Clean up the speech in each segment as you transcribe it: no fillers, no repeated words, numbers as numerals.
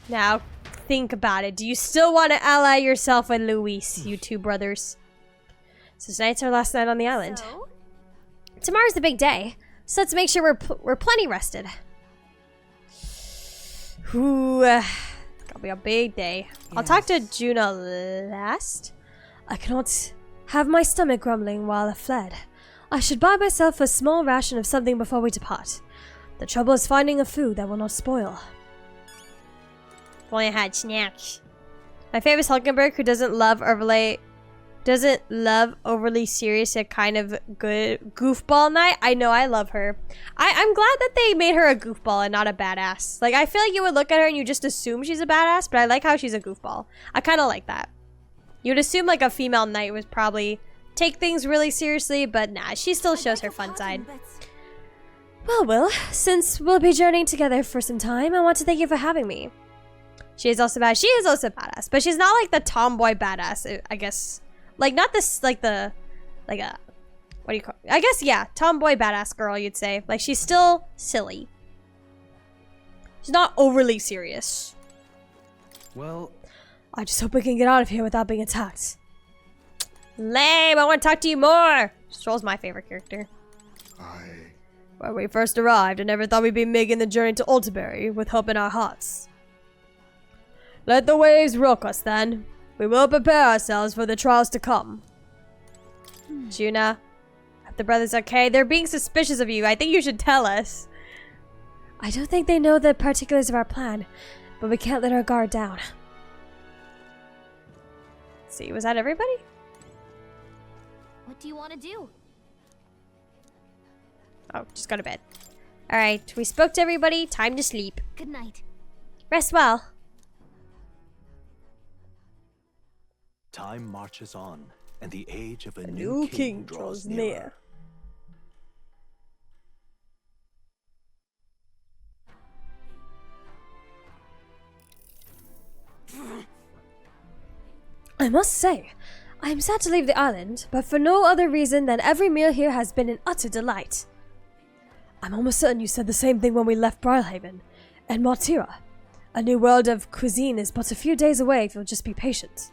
Now, think about it. Do you still want to ally yourself with Luis, you two brothers? So tonight's our last night on the island. So? Tomorrow's the big day, so let's make sure we're plenty rested. Ooh, gonna be a big day. Yes. I'll talk to Juna last. I cannot have my stomach grumbling while I fled. I should buy myself a small ration of something before we depart. The trouble is finding a food that will not spoil. If only I had snacks. My favorite is Hulkenberg, who doesn't love overly serious yet kind of good goofball night. I know, I love her. I'm glad that they made her a goofball and not a badass. Like, I feel like you would look at her and you just assume she's a badass, but I like how she's a goofball. I kind of like that. You would assume like a female knight would probably take things really seriously, but nah, she still shows her fun side. Well, since we'll be journeying together for some time, I want to thank you for having me. She is also badass, but she's not like the tomboy badass, I guess. Like, not this, like a, what do you call it? I guess, yeah, tomboy badass girl, you'd say. Like, she's still silly. She's not overly serious. Well, I just hope we can get out of here without being attacked. Lame, I want to talk to you more. Stroll's my favorite character. When we first arrived, I never thought we'd be making the journey to Altabury with hope in our hearts. Let the waves rock us then. We will prepare ourselves for the trials to come. Juna, if the brothers okay, they're being suspicious of you. I think you should tell us. I don't think they know the particulars of our plan, but we can't let our guard down. Let's see, was that everybody? What do you want to do? Oh, just go to bed. Alright, we spoke to everybody. Time to sleep. Good night. Rest well. time marches on, and the age of a new new king king draws draws near. nearer. I must say, I am sad to leave the island, but for no other reason than every meal here has been an utter delight. I'm almost certain you said the same thing when we left Brilhaven and Martira. A new world of cuisine is but a few days away if you'll just be patient.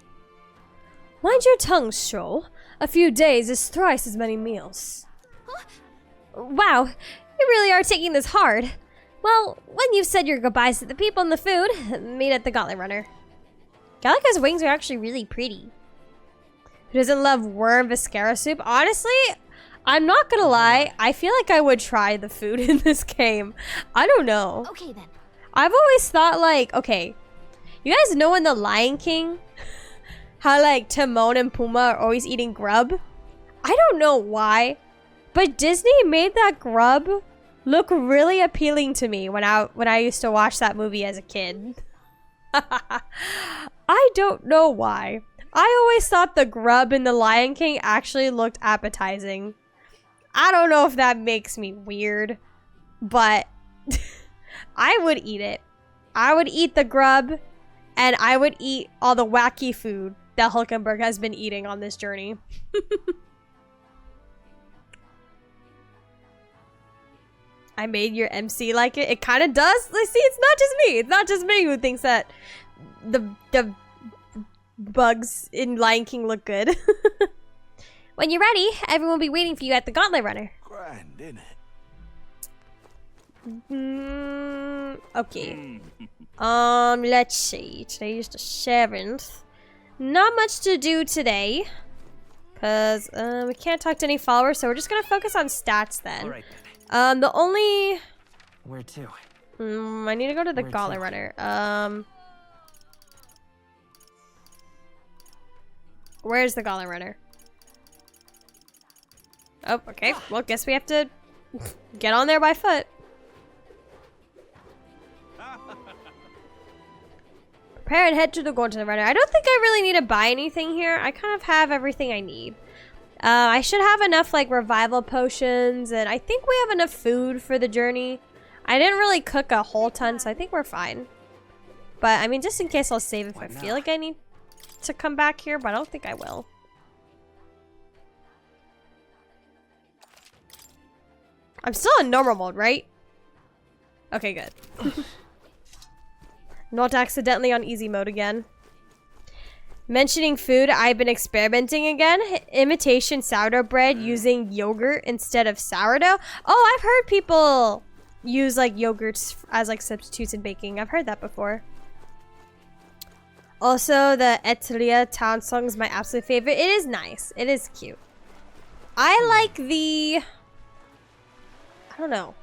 Mind your tongue, Stroll. A few days is thrice as many meals. Wow, you really are taking this hard. Well, when you've said your goodbyes to the people and the food, meet at the Gauntlet Runner. Gallica's wings are actually really pretty. Who doesn't love worm viscera soup? Honestly, I'm not gonna lie. I feel like I would try the food in this game. I don't know. Okay then. I've always thought like, okay, you guys know in The Lion King, how like Timon and Pumbaa are always eating grub? I don't know why, but Disney made that grub look really appealing to me when I used to watch that movie as a kid. I don't know why. I always thought the grub in The Lion King actually looked appetizing. I don't know if that makes me weird, but I would eat it. I would eat the grub, and I would eat all the wacky food that Hulkenberg has been eating on this journey. I made your MC like it. It kind of does. Like, see, it's not just me. It's not just me who thinks that the bugs in Lion King look good. When you're ready, everyone will be waiting for you at the Gauntlet Runner. Grand, isn't it? Okay. Let's see. Today is the 7th. Not much to do today. Because, we can't talk to any followers, so we're just gonna focus on stats then. All right, then. The only... Where to? I need to go to the Where Gauntlet to? Runner. Where's the Gauntlet Runner? Oh, okay. Well, guess we have to get on there by foot. Prepare and head to the Gauntlet Runner. I don't think I really need to buy anything here. I kind of have everything I need. I should have enough, like, revival potions, and I think we have enough food for the journey. I didn't really cook a whole ton, so I think we're fine. But, I mean, just in case, I'll save if I feel like I need to come back here, but I don't think I will. I'm still in normal mode, right? Okay, good. Not accidentally on easy mode again. Mentioning food, I've been experimenting again. Imitation sourdough bread using yogurt instead of sourdough. Oh, I've heard people use like yogurts as like substitutes in baking. I've heard that before. Also, the Etruria town song is my absolute favorite. It is nice. It is cute. I like the... I don't know.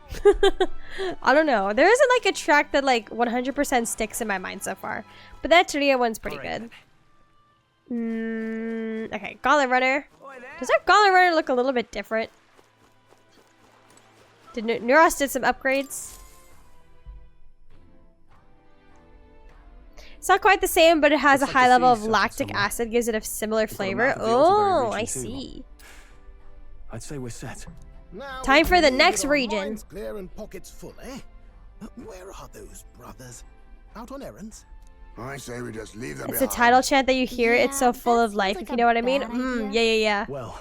I don't know. There isn't like a track that like 100% sticks in my mind so far. But that Etruria one's pretty good. Okay, Gauntlet Runner. Does our Gauntlet Runner look a little bit different? Neuros did some upgrades. It's not quite the same, but it has a high level of lactic acid, gives it a similar flavor. Oh, I see. I'd say we're set. Now Time for the next our region. minds clear and pockets full, eh? Where are those brothers? Out on errands? I say we just leave them It's a behind. title chant that you hear. It's so full that of life, seems if like you know a what I mean. bad Yeah. Well,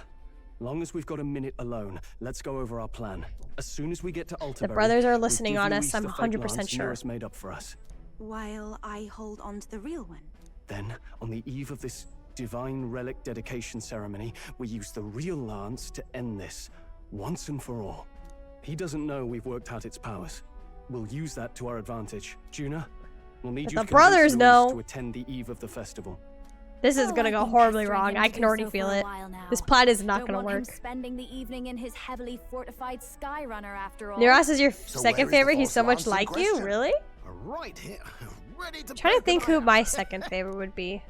long as we've got a minute alone, let's go over our plan. As soon as we get to Altabury, The brothers are we'll listening give on Luis us, I'm the fake 100% lance sure. Neuros made up for us. While I hold on to the real one. Then, on the eve of this divine relic dedication ceremony, we use the real lance to end this, once and for all. He doesn't know we've worked out its powers. We'll use that to our advantage. Juna, we'll need But you the to convince brothers Luis know. to attend the eve of the festival. This is Oh, gonna I've go been horribly pestering wrong. him I to can do already so feel for a it. while now. This plan is not Don't gonna want him work. spending the evening in his heavily fortified Skyrunner after all. Neuros is your So second where is the favorite. He's false so much lance in like you, question? really? Right here, ready to Trying to break think an who iron. my second favorite would be.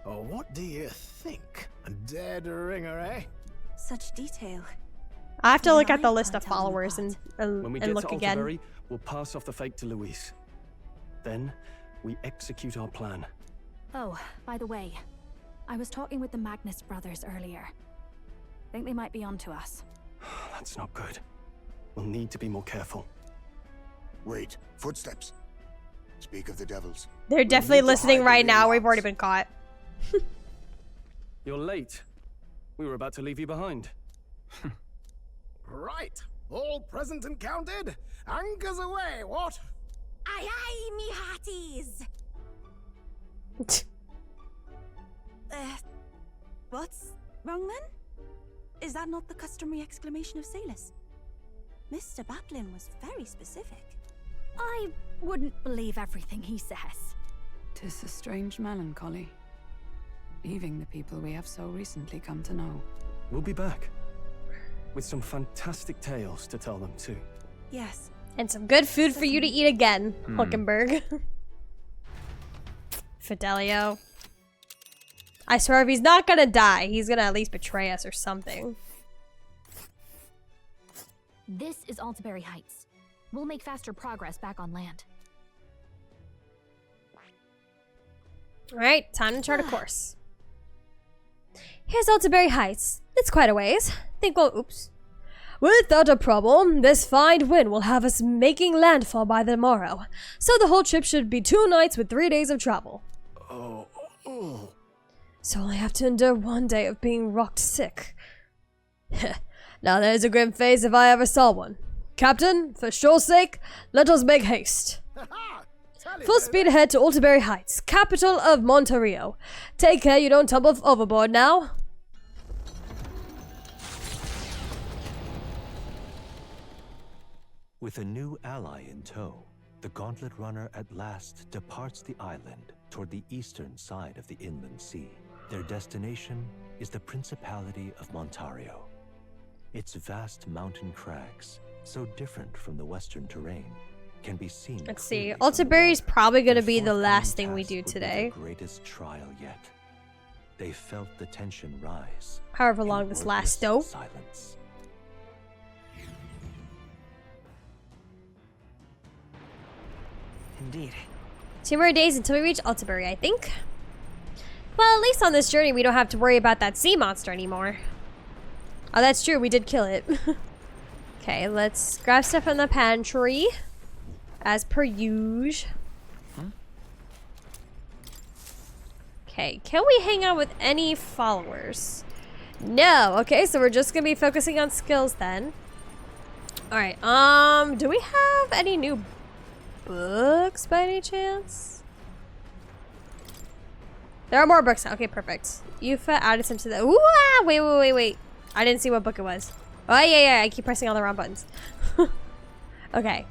Oh, what do you think? A dead ringer, eh? Such detail. I have to Even look at I the list can't of tell them followers apart. When we and get look to again. Altabury, we'll pass off the fake to Luis. Then, we execute our plan. Oh, by the way, I was talking with the Magnus brothers earlier. Think they might be onto us. That's not good. We'll need to be more careful. Wait, footsteps. Speak of the devils. They're definitely need to listening hide the right real now. We've lance. already been caught. You're late. We were about to leave you behind. Right, all present and counted. Anchors away, what? Aye aye, me hearties! What's wrong then? Is that not the customary exclamation of sailors? Mr. Batlin was very specific. I wouldn't believe everything he says. 'Tis a strange melancholy, leaving the people we have so recently come to know. We'll be back. With some fantastic tales to tell them too. Yes. And some good food for you to eat again, Hulkenberg. Fidelio. I swear if he's not gonna die, he's gonna at least betray us or something. This is Altabury Heights. We'll make faster progress back on land. Alright, time to chart a course. Here's Altabury Heights. It's quite a ways. Think we'll... Oops. Without a problem, this fine wind will have us making landfall by the morrow. So the whole trip should be 2 nights with 3 days of travel. So only have to endure 1 day of being rocked sick. Now there's a grim face if I ever saw one. Captain, for sure's sake, let us make haste. Full speed ahead to Altabury Heights, capital of Monterio. Take care you don't tumble overboard now. With a new ally in tow, the Gauntlet Runner at last departs the island toward the eastern side of the inland sea. Their destination is the Principality of Montario. Its vast mountain crags, so different from the western terrain, can be seen. Let's see. clearly from the Altabury's water. probably going to Their be the forthcoming last thing we task do would be today. the greatest trial yet. They felt the tension rise. However in long this lasts, wordless though. silence. Indeed. 2 more days until we reach Altabury, I think. Well, at least on this journey, we don't have to worry about that sea monster anymore. Oh, that's true. We did kill it. Okay, let's grab stuff from the pantry. As per usual. Okay, can we hang out with any followers? No. Okay, so we're just gonna be focusing on skills then. Alright, do we have any new books by any chance? There are more books now. Okay, perfect. Yufa added some to the... Ooh, ah, wait. I didn't see what book it was. Oh, yeah. I keep pressing all the wrong buttons. Okay.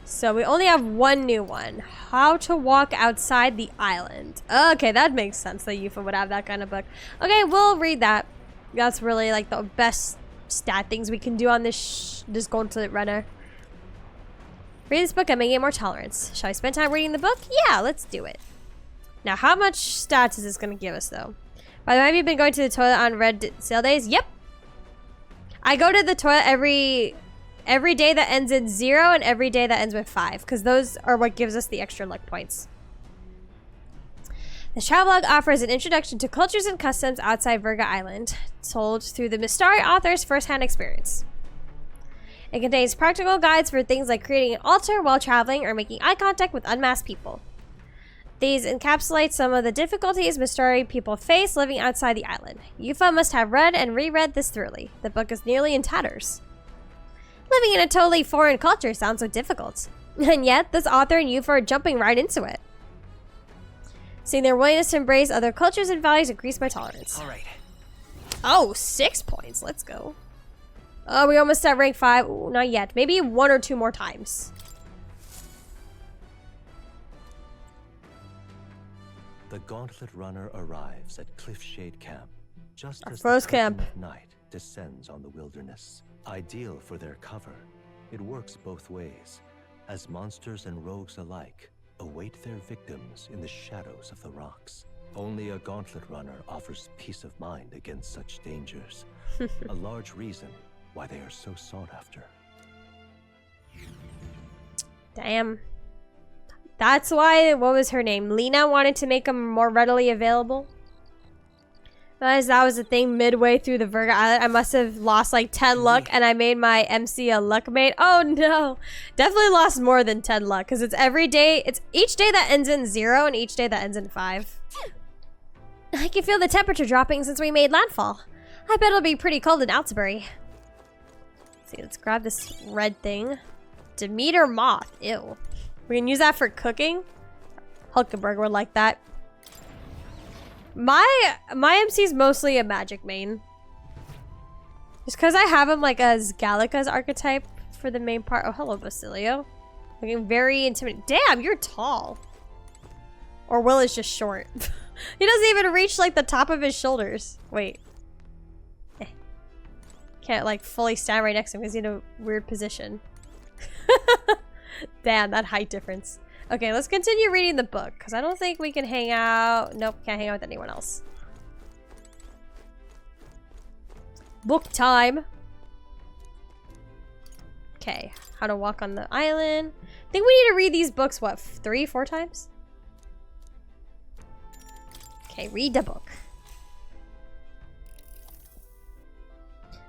So we only have one new one. How to walk outside the island. Okay, that makes sense that Yufa would have that kind of book. Okay, we'll read that. That's really like the best stat things we can do on this gauntlet runner. Read this book and may gain more tolerance. Shall I spend time reading the book? Yeah, let's do it. Now, how much stats is this going to give us, though? By the way, have you been going to the toilet on red sale days? Yep. I go to the toilet every day that ends in 0 and every day that ends with 5, because those are what gives us the extra luck points. The travelogue offers an introduction to cultures and customs outside Virga Island, told through the Mistari author's first-hand experience. It contains practical guides for things like creating an altar while traveling or making eye contact with unmasked people. These encapsulate some of the difficulties Mistari people face living outside the island. Yufa must have read and reread this thoroughly. The book is nearly in tatters. Living in a totally foreign culture sounds so difficult. And yet, this author and Yufa are jumping right into it. Seeing their willingness to embrace other cultures and values increased my tolerance. All right. Oh, 6 points. Let's go. Oh, we almost at rank 5. Ooh, not yet. Maybe 1 or 2 more times. The Gauntlet Runner arrives at Cliffshade Camp, just as first the curtain camp. of night descends on the wilderness. Ideal for their cover, it works both ways, as monsters and rogues alike await their victims in the shadows of the rocks. Only a Gauntlet Runner offers peace of mind against such dangers, a large reason why they are so sought after. Damn. That's why, what was her name? Lena wanted to make them more readily available. As that was the thing midway through the Virga Island. I must have lost like 10 luck and I made my MC a luck mate. Oh no. Definitely lost more than 10 luck because it's every day. It's each day that ends in 0 and each day that ends in 5. I can feel the temperature dropping since we made landfall. I bet it'll be pretty cold in Altabury. See, let's grab this red thing. Demeter moth. Ew. We can use that for cooking. Hulkenberg would like that. My MC's mostly a magic main. Just because I have him like as Gallica's archetype for the main part. Oh, hello, Basilio. Looking very intimidating. Damn, you're tall. Or Will is just short. He doesn't even reach like the top of his shoulders. Wait. Can't like fully stand right next to him because he's in a weird position. Damn, that height difference. Okay, let's continue reading the book because I don't think we can hang out. Nope, can't hang out with anyone else. Book time. Okay, how to walk on the island. I think we need to read these books, what, 3, 4 times? Okay, read the book.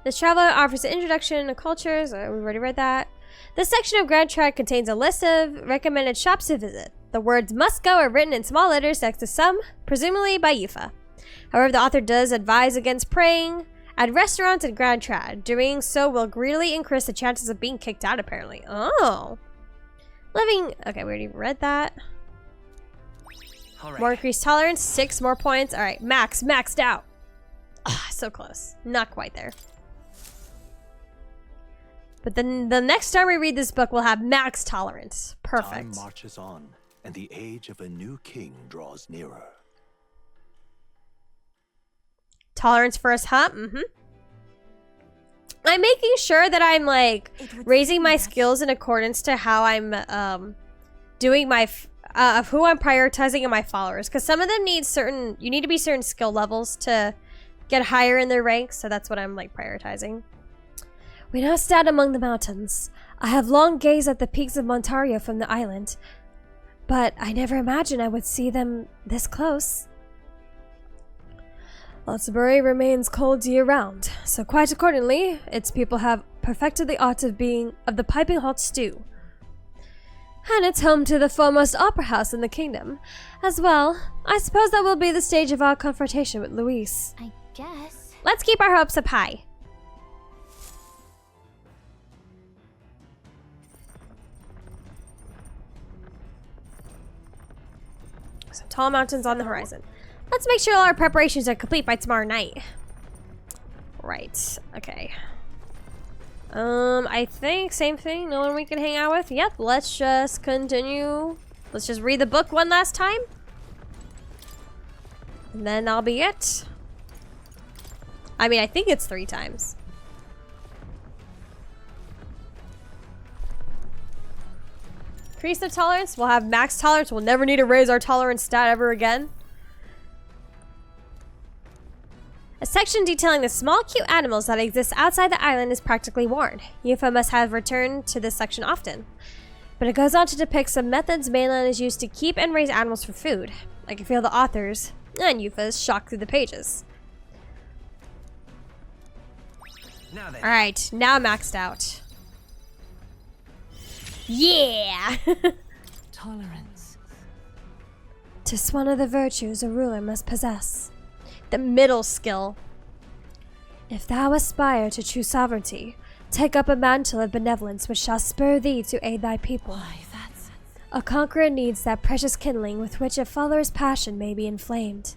This traveler offers an introduction to cultures. We've already read that. This section of Grand Trad contains a list of recommended shops to visit. The words must go are written in small letters next to some, presumably by Yufa. However, the author does advise against praying at restaurants in Grand Trad. Doing so will greatly increase the chances of being kicked out, apparently. Oh. Living... Okay, we already read that. All right. More increased tolerance, 6 more points. All right, maxed out. Ah, so close. Not quite there. But then the next time we read this book, we'll have max tolerance. Perfect. Time marches on, and the age of a new king draws nearer. Tolerance first, huh? Mm-hmm. I'm making sure that I'm like raising my skills in accordance to how I'm doing my of who I'm prioritizing in my followers, because some of them need certain. You need to be certain skill levels to get higher in their ranks. So that's what I'm like prioritizing. We now stand among the mountains. I have long gazed at the peaks of Montario from the island, but I never imagined I would see them this close. Altabury remains cold year-round, so quite accordingly, its people have perfected the art of the piping hot stew. And it's home to the foremost opera house in the kingdom. As well, I suppose that will be the stage of our confrontation with Luis. I guess. Let's keep our hopes up high. Some tall mountains on the horizon. Let's make sure all our preparations are complete by tomorrow night. Right. Okay. I think same thing. No one we can hang out with. Yep. Let's just continue. Let's just read the book one last time. And then that'll be it. I mean, I think it's 3 times. Increase the tolerance. We'll have max tolerance. We'll never need to raise our tolerance stat ever again. A section detailing the small, cute animals that exist outside the island is practically worn. UFO must have returned to this section often. But it goes on to depict some methods mainland is used to keep and raise animals for food. I can feel the authors and UFOs shock through the pages. Now then. Alright, now maxed out. Yeah! Tolerance. 'Tis one of the virtues a ruler must possess. The middle skill. If thou aspire to true sovereignty, take up a mantle of benevolence which shall spur thee to aid thy people. Why, that's... A conqueror needs that precious kindling with which a follower's passion may be inflamed.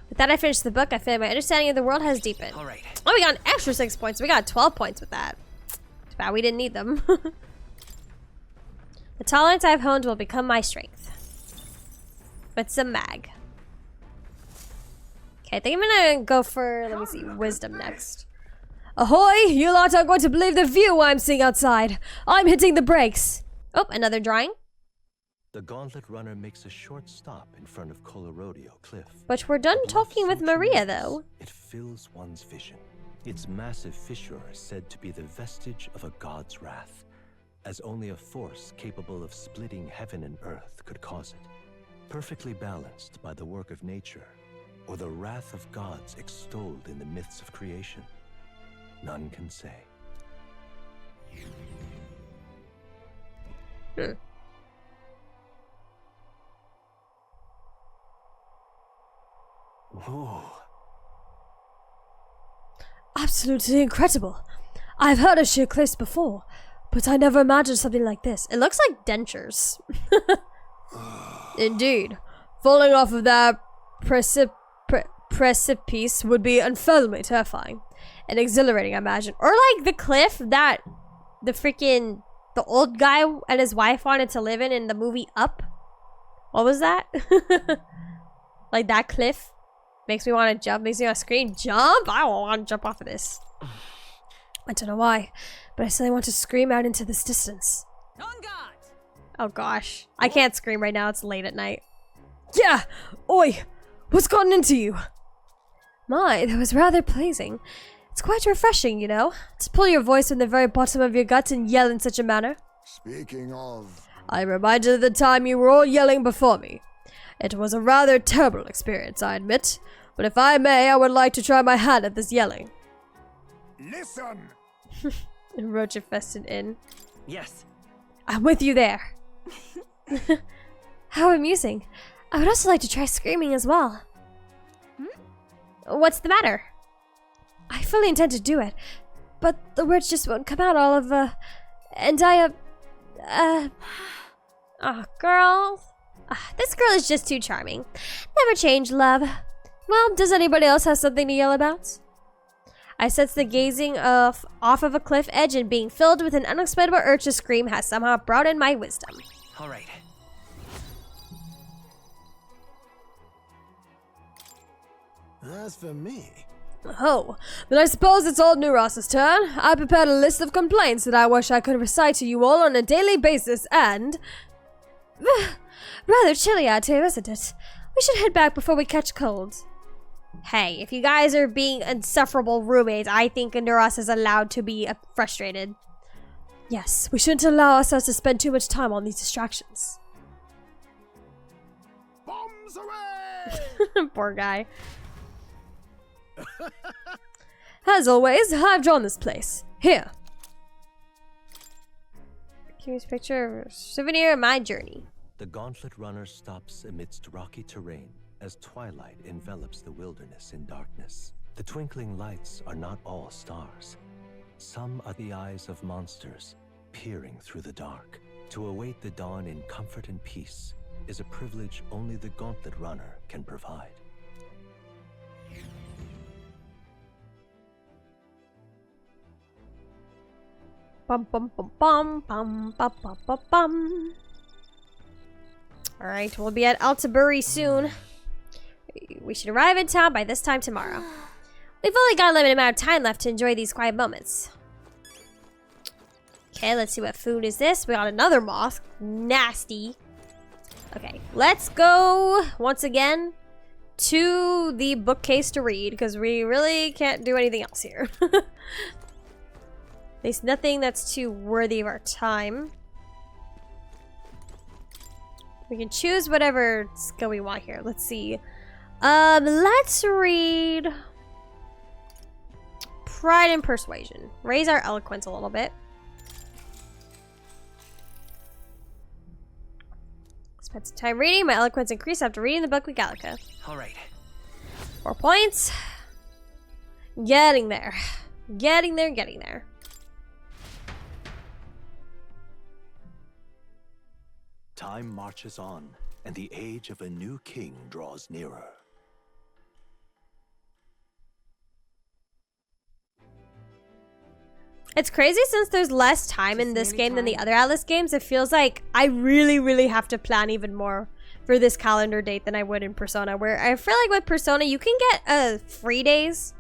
With that, I finished the book. I feel like my understanding of the world has deepened. All right. Oh, we got an extra 6 points. We got 12 points with that. Too bad we didn't need them. The tolerance I've honed will become my strength. With some mag. Okay, I think I'm gonna go for, let me see, wisdom next. Ahoy! You lot aren't going to believe the view I'm seeing outside. I'm hitting the brakes. Oh, another drawing. The Gauntlet Runner makes a short stop in front of Colorodeo Cliff. But we're done A bluff talking with so Maria, tremendous, though. It fills one's vision. Its massive fissure is said to be the vestige of a god's wrath, as only a force capable of splitting heaven and earth could cause it. Perfectly balanced by the work of nature, or the wrath of gods extolled in the myths of creation, none can say. Whoa. Absolutely incredible. I've heard of sheer cliffs before, but I never imagined something like this. It looks like dentures. Indeed. Falling off of that precipice would be unfathomably terrifying. And exhilarating, I imagine. Or like the cliff that the old guy and his wife wanted to live in the movie Up. What was that? Like that cliff. Makes me want to jump, makes me want to scream. Jump? I don't want to jump off of this. I don't know why, but I suddenly want to scream out into this distance. On guard! Oh gosh. I can't scream right now, it's late at night. Yeah! Oi! What's gotten into you? My, that was rather pleasing. It's quite refreshing, you know, to pull your voice from the very bottom of your gut and yell in such a manner. Speaking of... I'm reminded of the time you were all yelling before me. It was a rather terrible experience, I admit. But if I may, I would like to try my hand at this yelling. Listen! Roach-infested inn. Yes. I'm with you there. How amusing. I would also like to try screaming as well. What's the matter? I fully intend to do it, but the words just won't come out all of, and oh, girl. This girl is just too charming. Never change, love. Well, does anybody else have something to yell about? I sense the gazing off of a cliff edge and being filled with an unexplainable urge to scream has somehow brought in my wisdom. All right. As for me... Oh, then I suppose it's old Neuros's turn. I prepared a list of complaints that I wish I could recite to you all on a daily basis and... Rather chilly out here, isn't it? We should head back before we catch cold. Hey, if you guys are being insufferable roommates, I think Neuros is allowed to be frustrated. Yes, we shouldn't allow ourselves to spend too much time on these distractions. Bombs away! Poor guy. As always, I've drawn this place. Here. Curious picture of a souvenir of my journey. The Gauntlet Runner stops amidst rocky terrain as twilight envelops the wilderness in darkness. The twinkling lights are not all stars. Some are the eyes of monsters, peering through the dark. To await the dawn in comfort and peace is a privilege only the Gauntlet Runner can provide. Bum bum bum bum bum bum bum bum bum. Alright, we'll be at Altabury soon. We should arrive in town by this time tomorrow. We've only got a limited amount of time left to enjoy these quiet moments. Okay, let's see what food is this. We got another moth. Nasty. Okay, let's go once again to the bookcase to read, because we really can't do anything else here. At least nothing that's too worthy of our time. We can choose whatever skill we want here. Let's see. Let's read Pride and Persuasion. Raise our eloquence a little bit. Spend some time reading. My eloquence increased after reading the book with Gallica. All right. 4 points. Getting there. Getting there, getting there. Time marches on, and the age of a new king draws nearer. It's crazy since there's less time in this game than the other Atlas games. It feels like I really have to plan even more for this calendar date than I would in Persona, where I feel like with Persona you can get free days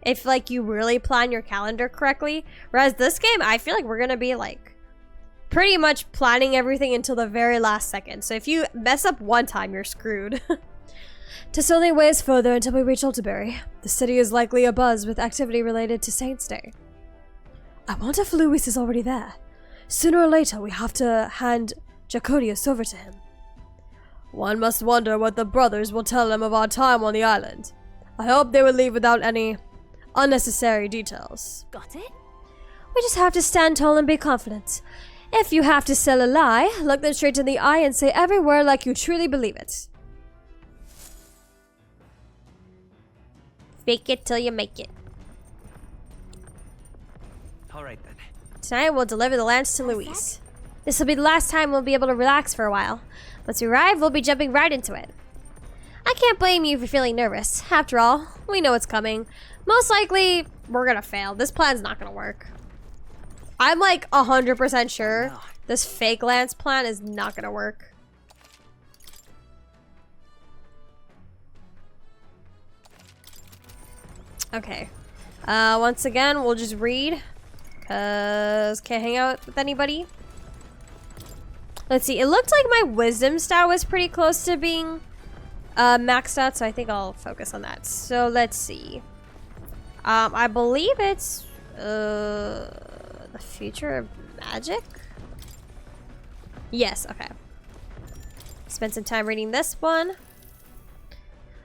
if like you really plan your calendar correctly, whereas this game I feel like we're gonna be like pretty much planning everything until the very last second. So if you mess up one time, you're screwed. 'Tis only a ways further until we reach Altabury. The city is likely abuzz with activity related to Saint's Day. I wonder if Louis is already there. Sooner or later, we have to hand Jacodius over to him. One must wonder what the brothers will tell him of our time on the island. I hope they will leave without any unnecessary details. Got it? We just have to stand tall and be confident. If you have to sell a lie, look them straight in the eye and say every word like you truly believe it. Fake it till you make it. All right then. Tonight we'll deliver the lance to Louise. This will be the last time we'll be able to relax for a while. Once we arrive, we'll be jumping right into it. I can't blame you for feeling nervous. After all, we know it's coming. Most likely, we're gonna fail. This plan's not gonna work. I'm like 100% sure this fake lance plan is not gonna work. Okay. Once again, we'll just read. Cause can't hang out with anybody. Let's see. It looked like my wisdom stat was pretty close to being maxed out, so I think I'll focus on that. So let's see. I believe it's the future of magic? Yes, okay. Spend some time reading this one.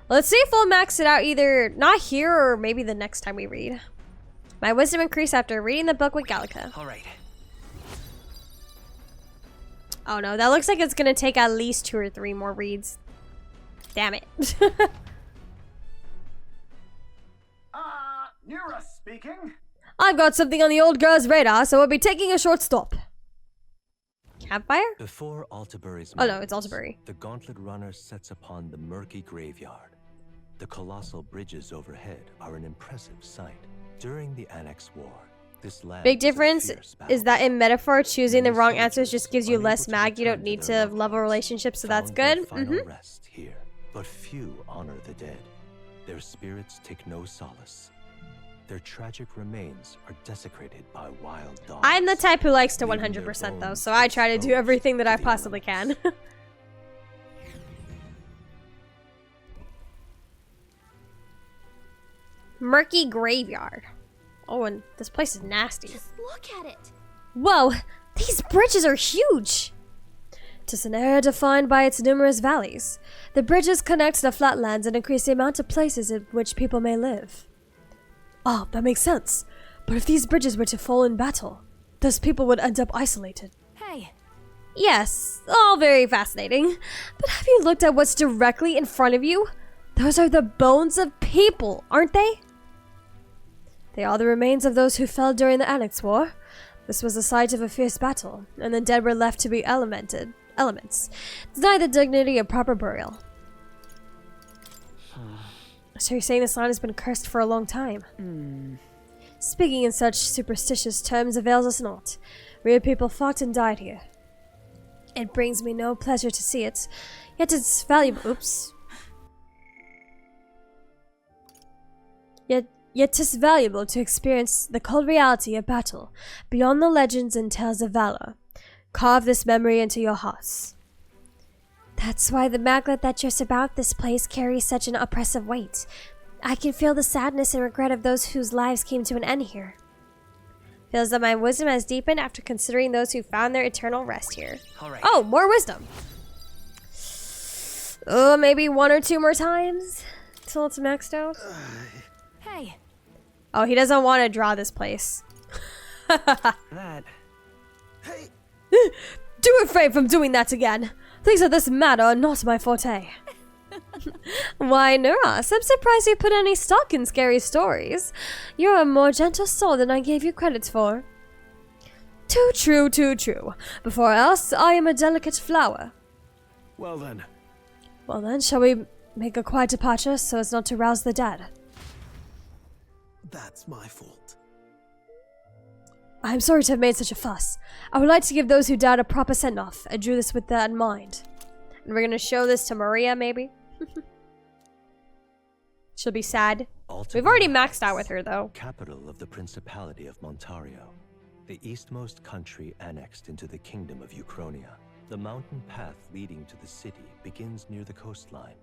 Let's see if we'll max it out either not here or maybe the next time we read. My wisdom increased after reading the book with Gallica. All right. Oh no, that looks like it's gonna take at least 2 or 3 more reads. Damn it. Nura speaking. I've got something on the old girl's radar, so we'll be taking a short stop. Campfire? Before Altabury's Oh no, it's Altabury. The Gauntlet Runner sets upon the murky graveyard. The colossal bridges overhead are an impressive sight. During the Annex War, this land Big was a difference fierce is that in Metaphor, choosing the Many wrong answers soldiers, just gives you unable less to mag. You don't return need to to their level loved relationships, so that's found their good. final rest here, but few honor the dead. Their spirits take no solace. Their tragic remains are desecrated by wild dogs. I'm the type who likes to leaving their 100% though, bones so I try to do exposed everything that to I the possibly can. elements. Murky graveyard. Oh, and this place is nasty. Just look at it. Whoa, these bridges are huge! 'Tis an area defined by its numerous valleys. The bridges connect the flatlands and increase the amount of places in which people may live. Oh, that makes sense. But if these bridges were to fall in battle, those people would end up isolated. Hey. Yes, all very fascinating. But have you looked at what's directly in front of you? Those are the bones of people, aren't they? They are the remains of those who fell during the Annex War. This was the site of a fierce battle, and the dead were left to be elements. Deny the dignity of proper burial. So you're saying this land has been cursed for a long time? Speaking in such superstitious terms avails us not. Real people fought and died here. It brings me no pleasure to see it, yet it's valuable. Oops. Yet 'tis valuable to experience the cold reality of battle, beyond the legends and tales of valor. Carve this memory into your hearts. That's why the maglet that just about this place carries such an oppressive weight. I can feel the sadness and regret of those whose lives came to an end here. Feels that my wisdom has deepened after considering those who found their eternal rest here. All right. Oh, more wisdom. Maybe 1 or 2 more times till it's maxed out. Hey, Oh, he doesn't want to draw this place. That. Hey, Do refrain from doing that again. Things of this matter are not my forte. Why, Nuras, I'm surprised you put any stock in scary stories. You're a more gentle soul than I gave you credit for. Too true, too true. Before else, I am a delicate flower. Well then. Well then, shall we make a quiet departure so as not to rouse the dead? that's my fault. I'm sorry to have made such a fuss. I would like to give those who died a proper send-off. I drew this with that in mind. And we're gonna show this to Maria, maybe? She'll be sad. We've already maxed out with her, though. Capital of the Principality of Montario, the eastmost country annexed into the Kingdom of Uchronia. The mountain path leading to the city begins near the coastline,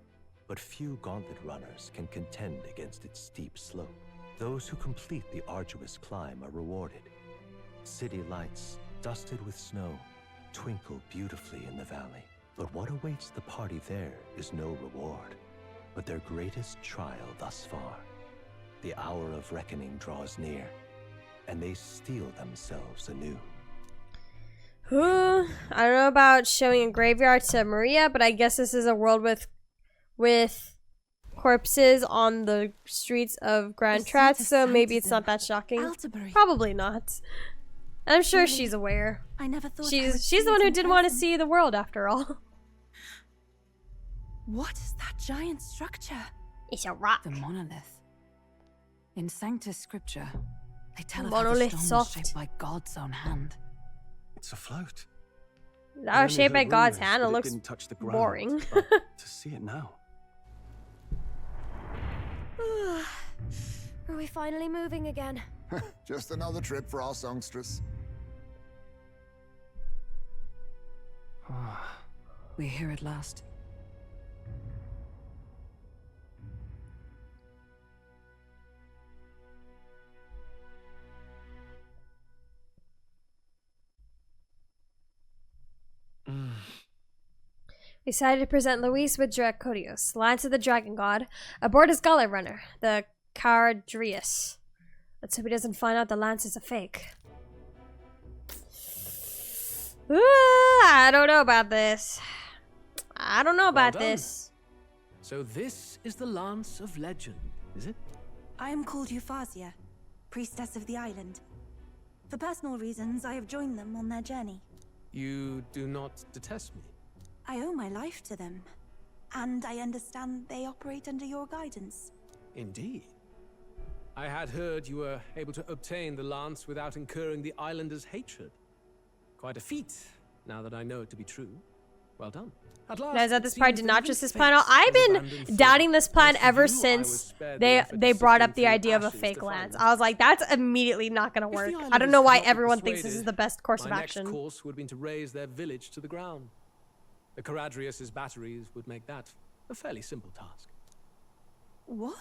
but few gauntlet runners can contend against its steep slope. Those who complete the arduous climb are rewarded. City lights, dusted with snow, twinkle beautifully in the valley. But what awaits the party there is no reward, but their greatest trial thus far. The hour of reckoning draws near, and they steel themselves anew. I don't know about showing a graveyard to Maria, but I guess this is a world with corpses on the streets of Grand Trat, so maybe it's not that shocking. Altabury. Probably not. I'm sure she's aware. I never thought She's the one who didn't want to see the world after all. What is that giant structure? It's a rock. The monolith. In Sanctus Scripture, they tell of Monolith how the stone was soft. shaped by God's own hand. It's afloat. That was shaped by Only heard God's rumors hand. It that looks didn't touch the ground, boring. but to see it now. Are we finally moving again? Just another trip for our songstress. We're here at last. We decided to present Luis with Dracodios, Lance of the Dragon God, aboard his gauntlet runner, the Cardrius. Let's hope he doesn't find out the lance is a fake. I don't know about this. I don't know about this. So this is the Lance of Legend, is it? I am called Euphrasia, priestess of the island. For personal reasons, I have joined them on their journey. You do not detest me. I owe my life to them, and I understand they operate under your guidance. Indeed. I had heard you were able to obtain the lance without incurring the islanders' hatred. Quite a feat, now that I know it to be true. Well done. At last, Guys, at it this part, seems did the not living trust this fates plan. I've of been abandoned doubting folk. this plan As for ever you, I was since spared the effort they of brought sifting up the through idea of a ashes fake to find lance. it. I was like, that's immediately not gonna If the work. I don't islanders know why could not be everyone thinks this is persuaded, the best course of my action. next course would have been to raise their village to the ground. The Caradrius' batteries would make that a fairly simple task. What?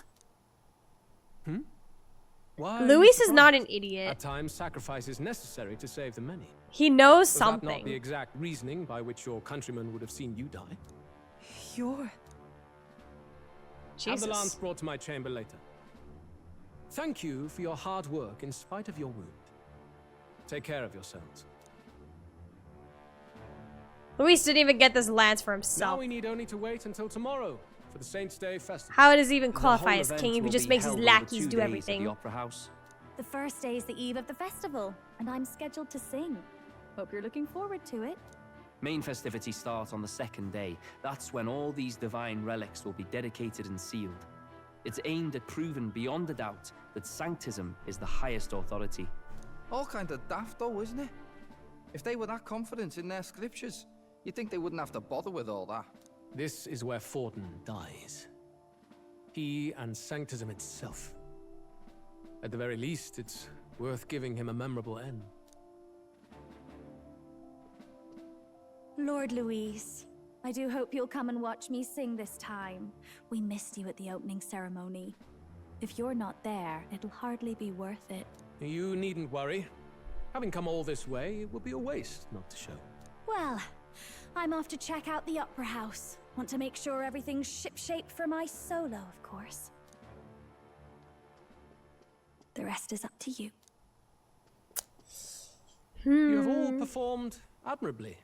Why are you Luis is not an surprised? idiot. At times, sacrifice is necessary to save the many. He knows Was that not the something. exact reasoning by which your countrymen would have seen you die? You're... Have the lance Jesus. brought to my chamber later. Thank you for your hard work in spite of your wound. Take care of yourselves. Luis didn't even get this lance for Now himself. we need only to wait until tomorrow for the Saints' Day festival. How does he even The qualify whole as event king if he will just be makes his held over lackeys 2 do days at everything? the Opera House. The first day is the eve of the festival, and I'm scheduled to sing. Hope you're looking forward to it. Main festivities start on the second day. That's when all these divine relics will be dedicated and sealed. It's aimed at proving beyond a doubt that Sanctism is the highest authority. All kind of daft though, isn't it? If they were that confident in their scriptures, you'd think they wouldn't have to bother with all that. This is where Forden dies. He and Sanctism itself. At the very least, it's worth giving him a memorable end. Lord Louis, I do hope you'll come and watch me sing this time. We missed you at the opening ceremony. If you're not there, it'll hardly be worth it. You needn't worry. Having come all this way, it would be a waste not to show. Well, I'm off to check out the Opera House. Want to make sure everything's shipshape for my solo, of course. The rest is up to you. You have all performed admirably.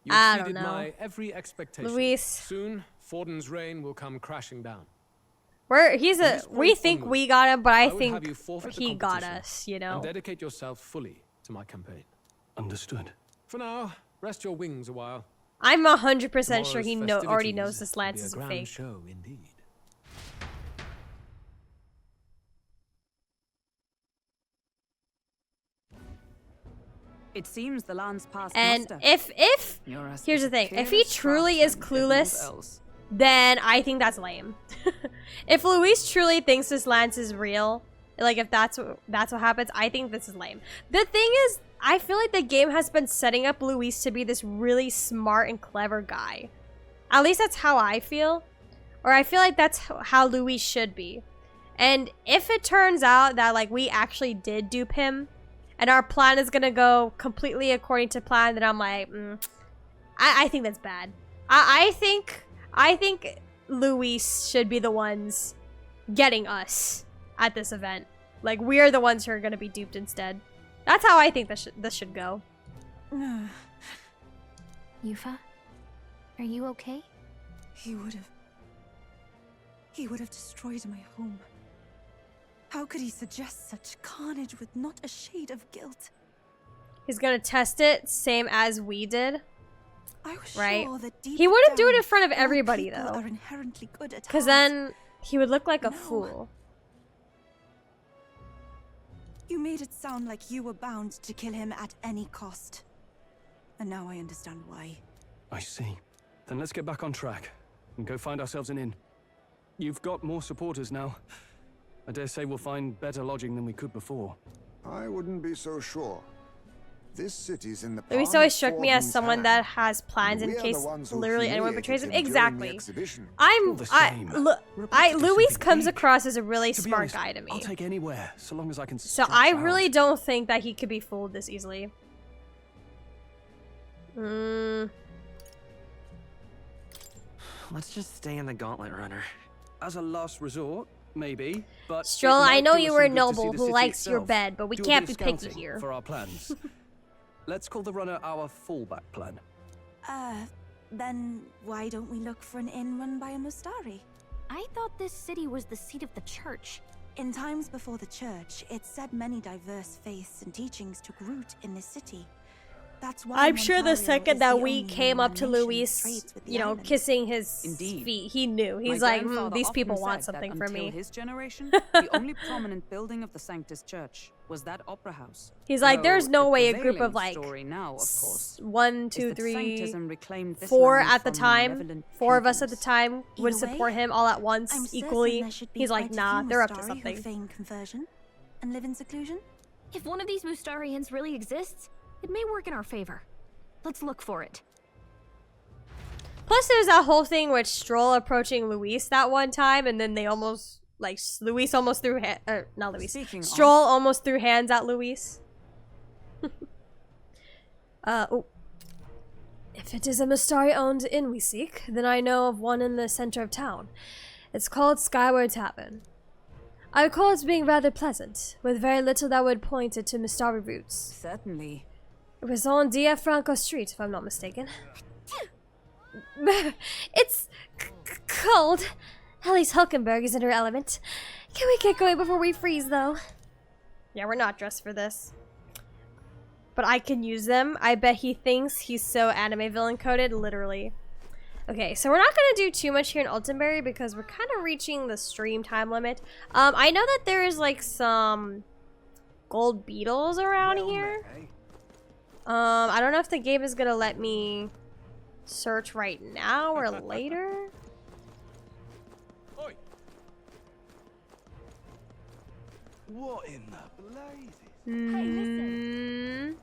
You I don't exceeded know. my every expectation. Luis. Soon, Forden's reign will come crashing down. We think we got him, but I would have think you forfeit the he got competition us, you know? And dedicate yourself fully to my campaign. Understood. For now, rest your wings a while. I'm 100% sure he Tomorrow's already festivities knows this lance will be is a grand fake. show indeed. It seems the land's past And muster. if You're as here's the thing, if he careless truly is craftsman as anyone clueless, else. then I think that's lame. If Luis truly thinks this lance is real, like if that's what happens, I think this is lame. The thing is, I feel like the game has been setting up Luis to be this really smart and clever guy. At least that's how I feel. Or I feel like that's how Luis should be. And if it turns out that like we actually did dupe him, and our plan is gonna go completely according to plan, then I'm like, I think that's bad. I think Luis should be the ones getting us at this event. Like, we're the ones who are gonna be duped instead. That's how I think this should go. Yufa, are you okay? He would have destroyed my home. How could he suggest such carnage with not a shade of guilt? He's gonna test it, same as we did. I was right? sure that deep He wouldn't do it down, in front of all everybody, people though. are inherently good at Because heart. then he would look like a No. fool. You made it sound like you were bound to kill him at any cost. And now I understand why. I see. Then let's get back on track and go find ourselves an inn. You've got more supporters now. I dare say we'll find better lodging than we could before. I wouldn't be so sure. This city's in the Luis palm always of struck me as Forden's someone hand, that has plans and in we're case the ones who literally anyone humiliated betrays him. him during the Exactly. exhibition. All the same, we're about to do Luis something comes big. across as a really To be smart honest, guy to me. I'll take anywhere, so long as I can So stretch I out. really don't think that he could be fooled this easily. Let's just stay in the Gauntlet Runner. As a last resort, maybe, but Stroll, it I might know do you us were a some good to see noble the who city likes your itself. bed, but we Do a can't bit be of picky scouting here. for our plans. Let's call the runner our fallback plan. Then why don't we look for an inn run by a Mustari? I thought this city was the seat of the church. In times before the church, it said many diverse faiths and teachings took root in this city. That's why I'm sure the Ontario second is that the we only came up to nation that Luis, trades with the you know, island. kissing his Indeed. feet, he knew. He's My like, grandfather these often people want said that something from until me. his generation, the only prominent building of the Sanctus Church was that opera house. He's like, there's no the way a group of prevailing like story now, of course, 1, is 2, that 3, Sanctism reclaimed this 4 land at the from time. malevolent 4 of us at the pupils. time would Either support way, him all at once I'm certain equally. there should be He's like, quite a nah, few they're up to Mustari who something. feign conversion and live in seclusion. If one of these Mustarians really exists, it may work in our favor. Let's look for it. Plus, there's that whole thing with Stroll approaching Luis that one time, and then they almost, like, Luis almost threw not Luis. Speaking of- Stroll almost threw hands at Luis. Oh. If it is a Mustari-owned inn we seek, then I know of one in the center of town. It's called Skyward Tavern. I recall it being rather pleasant, with very little that would point it to Mustari roots. Certainly. It was on Dia Franco Street, if I'm not mistaken. It's cold. Ellie's Hulkenberg is in her element. Can we get going before we freeze, though? Yeah, we're not dressed for this. But I can use them. I bet he thinks he's so anime villain coded, literally. Okay, so we're not gonna do too much here in Altabury because we're kind of reaching the stream time limit. I know that there is like some gold beetles around here. I don't know if the game is gonna let me search right now or later. What in the blazes? Hey, listen.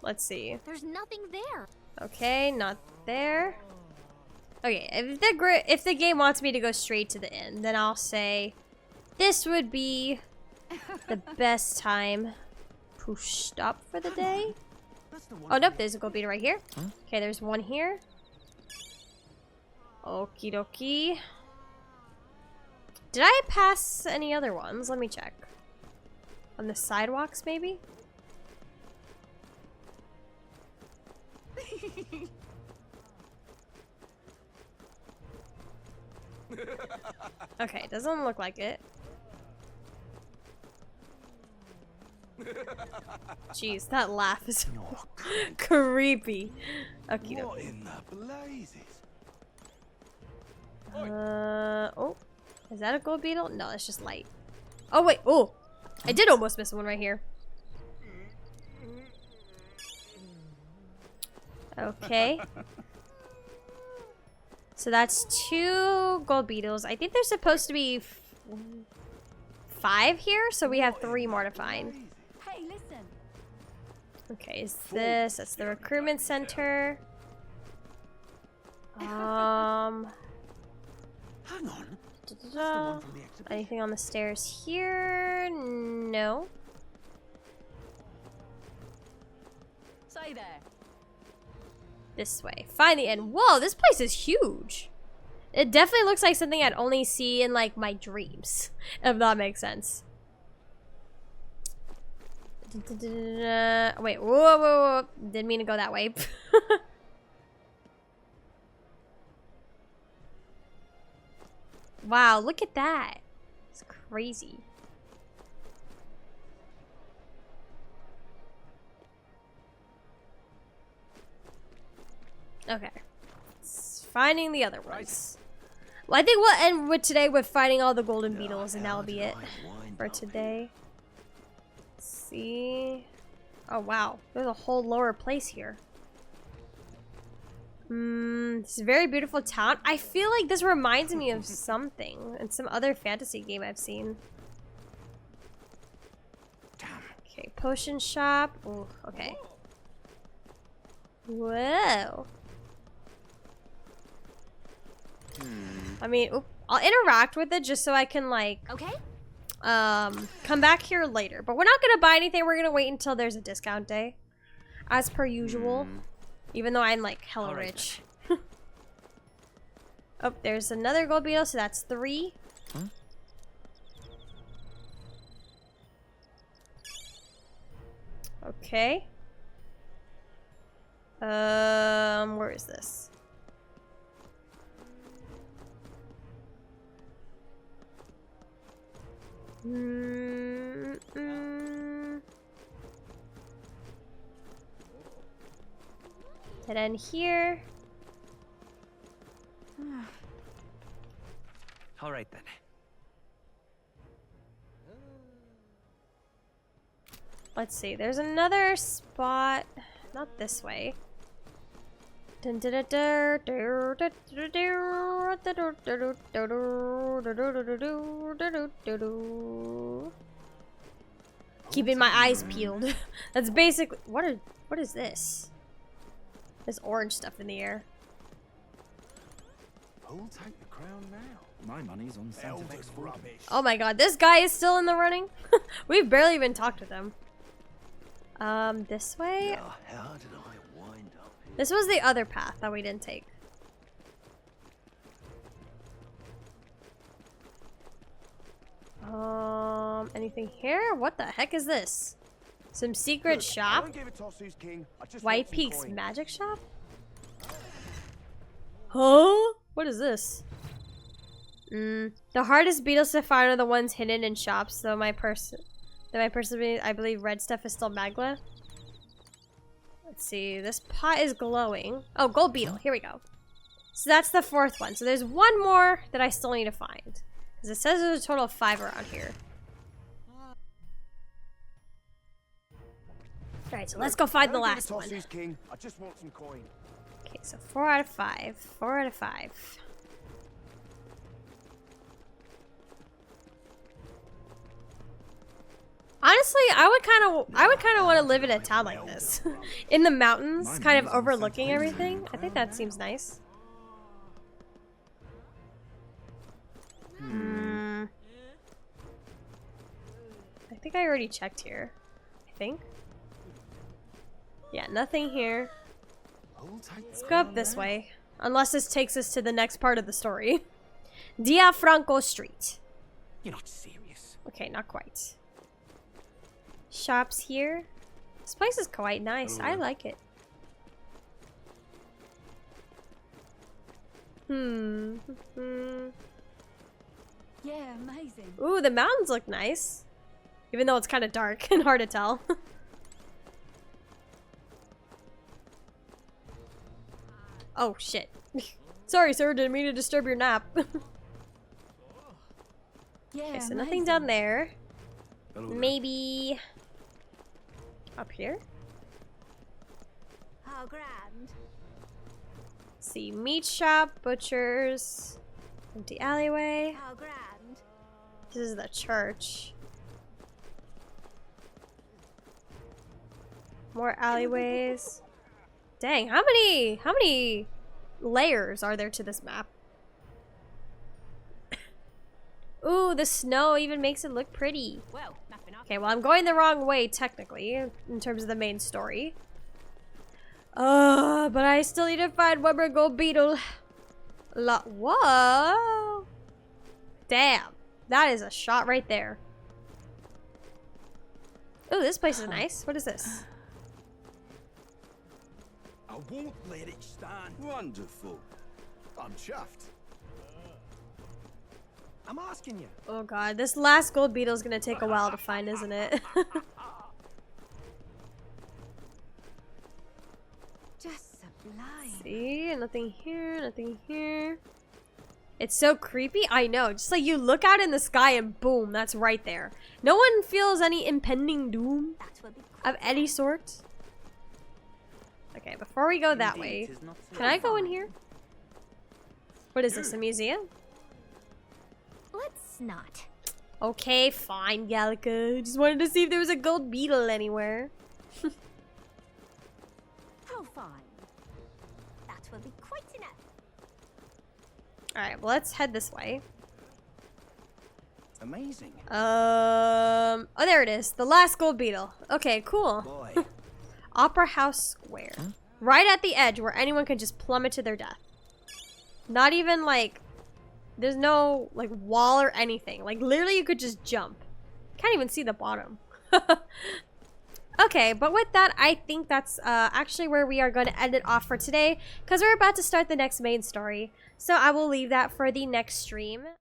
Let's see. There's nothing there. Okay, not there. Okay, if the game wants me to go straight to the end, then I'll say this would be the best time to stop for the day. Oh nope, there's a gold beetle right here. Okay, there's one here. Okie dokie. Did I pass any other ones? Let me check. On the sidewalks, maybe? Okay, doesn't look like it. Jeez, that laugh is creepy. Okay. What in the blazes? Oh, is that a gold beetle? No, it's just light. Oh wait, oh, I did almost miss one right here. Okay. So that's 2 gold beetles. I think there's supposed to be 5 here, so we have 3 more to find. Hey, listen. Okay, is this? That's the recruitment center. Hang on. Anything on the stairs here? No. Say there. This way. Find the end. Whoa, this place is huge. It definitely looks like something I'd only see in like my dreams, if that makes sense. Wait, whoa. Didn't mean to go that way. Wow, look at that. It's crazy. Okay. Finding the other ones. Well, I think we'll end with today with finding all the golden beetles, and that'll be it for today. Let's see. Oh, wow. There's a whole lower place here. This is a very beautiful town. I feel like this reminds me of something in some other fantasy game I've seen. Okay, potion shop. Oh, okay. Whoa. I mean, I'll interact with it just so I can like come back here later. But we're not gonna buy anything. We're gonna wait until there's a discount day, as per usual. Even though I'm like hella rich. Oh, there's another gold beetle, so that's 3. Okay. Where is this? And then here. All right then. Let's see. There's another spot. Not this way. Keeping my eyes peeled. That's basically what is this? There's orange stuff in the air. Who'll take the crown now? My money's on Santa Fe's rubbish. Oh my god, this guy is still in the running? We've barely even talked with him. This way? How did I wind up here? This was the other path that we didn't take. Anything here? What the heck is this? Some secret shop? White Peak's magic shop? Huh? What is this? The hardest beetles to find are the ones hidden in shops, though my person, I believe red stuff is still magma. Let's see, this pot is glowing. Oh, gold beetle, here we go. So that's the 4th one. So there's one more that I still need to find. Because it says there's a total of 5 around here. Alright, so let's go find the last one. King. I just want some coin. Okay, so 4 out of 5. 4 out of 5. Honestly, I would kind of want to live in a town like this. In the mountains, kind of overlooking everything. I think that seems nice. I think I already checked here. I think. Yeah, nothing here. Let's go up this way. Unless this takes us to the next part of the story. Dia Franco Street. You're not serious. Okay, not quite. Shops here. This place is quite nice. I like it. Yeah, amazing. Ooh, the mountains look nice. Even though it's kind of dark and hard to tell. Oh, shit. Sorry, sir. Didn't mean to disturb your nap. Yeah, okay, so nothing down there. Maybe up here? How grand. See, meat shop, butchers, empty alleyway. How grand. This is the church. More alleyways. Dang, how many layers are there to this map? Ooh, the snow even makes it look pretty. Okay, well, I'm going the wrong way, technically, in terms of the main story. But I still need to find one more gold beetle. Whoa! Damn, that is a shot right there. Ooh, this place is nice. What is this? I won't let it stand. Wonderful. I'm chuffed. I'm asking you. Oh god, this last gold beetle is gonna take a while to find, isn't it? Just sublime. See, nothing here, nothing here. It's so creepy. I know. Just like you look out in the sky and boom, that's right there. No one feels any impending doom of any sort. Okay, before we go that way, can I go in here? What is this, a museum? Let's not. Okay, fine, Gallica. Just wanted to see if there was a gold beetle anywhere. How fine. That will be quite enough. Alright, well, let's head this way. Amazing. Oh, there it is. The last gold beetle. Okay, cool. Boy. Opera House Square. Huh? Right at the edge where anyone can just plummet to their death. Not even like... There's no like wall or anything. Like literally you could just jump. Can't even see the bottom. Okay, but with that, I think that's actually where we are going to end it off for today. Because we're about to start the next main story. So I will leave that for the next stream.